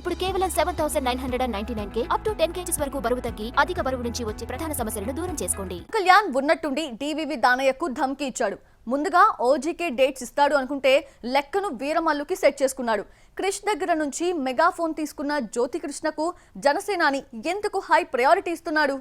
ఇప్పుడు కేవలం 7,999 up to 10 kgs వరకు బరువు తగ్గి అధిక బరువు నుంచి వచ్చే ప్రధాన సమస్యలను దూరం చేసుకోండి. కళ్యాణ్ ఉన్నట్టుండి డివివి దానయ్యకు ధమ్కి ఇచ్చాడు. ముందుగా ఓజీకే డేట్స్ ఇస్తాడు అనుకుంటే లెక్కను వీరమల్లుకి సెట్ చేసుకున్నాడు. క్రిష్ దగ్గర నుంచి మెగాఫోన్ తీసుకున్న జ్యోతికృష్ణకు జనసేనాని ఎందుకు హై ప్రయారిటీ ఇస్తున్నాడు?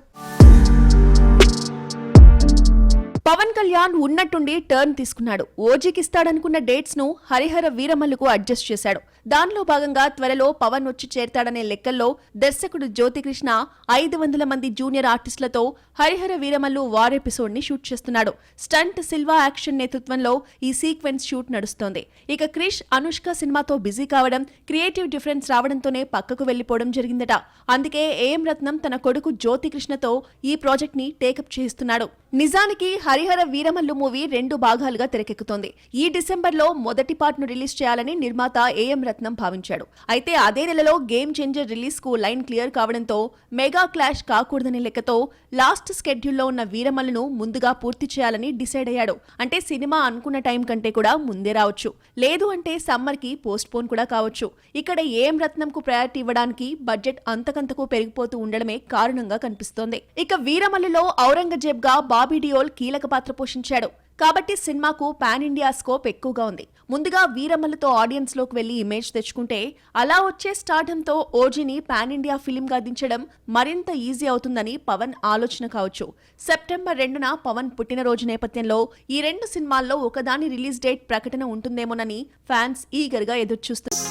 పవన్ కళ్యాణ్ ఉన్నట్టుండి టర్న్ తీసుకున్నాడు. ఓజీకి ఇస్తాడనుకున్న డేట్స్ ను హరిహర వీరమల్లుకు అడ్జస్ట్ చేశాడు. దానిలో భాగంగా త్వరలో పవన్ వచ్చి చేరతాడనే లెక్కల్లో దర్శకుడు జ్యోతికృష్ణ 500 మంది జూనియర్ ఆర్టిస్టులతో హరిహర వీరమల్లు వార్ ఎపిసోడ్ ని షూట్ చేస్తున్నాడు. స్టంట్ సిల్వా యాక్షన్ నేతృత్వంలో ఈ సీక్వెన్స్ షూట్ నడుస్తోంది. ఇక క్రిష్ అనుష్క సినిమాతో బిజీ కావడం, క్రియేటివ్ డిఫరెన్స్ రావడంతోనే పక్కకు వెళ్లిపోవడం జరిగిందట. అందుకే ఏఎం రత్నం తన కొడుకు జ్యోతికృష్ణతో ఈ ప్రాజెక్ట్ ని టేకప్ చేస్తున్నాడు. నిజానికి హరిహర వీరమల్లు మూవీ 2 భాగాలుగా తెరకెక్కుతోంది. ఈ డిసెంబర్లో మొదటి పార్ట్ ను రిలీజ్ చేయాలని నిర్మాత ఏఎం రత్నం భావించాడు. అయితే అదే నెలలో గేమ్ చేంజర్ రిలీజ్ కు లైన్ క్లియర్ కావడంతో మెగా క్లాష్ కాకూడదనే లెక్కతో లాస్ట్ స్కెడ్యూల్లో ఉన్న వీరమల్లును ముందుగా పూర్తి చేయాలని డిసైడ్ అయ్యాడు. అంటే సినిమా అనుకున్న టైం కంటే కూడా ముందే రావచ్చు, లేదు అంటే సమ్మర్ కి పోస్ట్ పోన్ కూడా కావచ్చు. ఇక్కడ ఏఎం రత్నం కు ప్రయారిటీ ఇవ్వడానికి బడ్జెట్ అంతకంతకు పెరిగిపోతూ ఉండడమే కారణంగా కనిపిస్తోంది. ఇక వీరమల్లులో ఔరంగజేబ్ గా బాబీ డియోల్ కీలక పాత్ర పోషించాడు. కాబట్టి సినిమాకు పాన్ ఇండియా స్కోప్ ఎక్కువగా ఉంది. ముందుగా వీరమల్లుతో ఆడియన్స్ లోకి వెళ్లి ఇమేజ్ తెచ్చుకుంటే అలా వచ్చే స్టార్డంతో ఓజీని పాన్ ఇండియా ఫిలిం గా దించడం మరింత ఈజీ అవుతుందని పవన్ ఆలోచన కావచ్చు. సెప్టెంబర్ 2న పవన్ పుట్టినరోజు నేపథ్యంలో ఈ 2 సినిమాల్లో ఒకదాని రిలీజ్ డేట్ ప్రకటన ఉంటుందేమోనని ఫ్యాన్స్ ఈగర్ గా ఎదురుచూస్తున్నారు.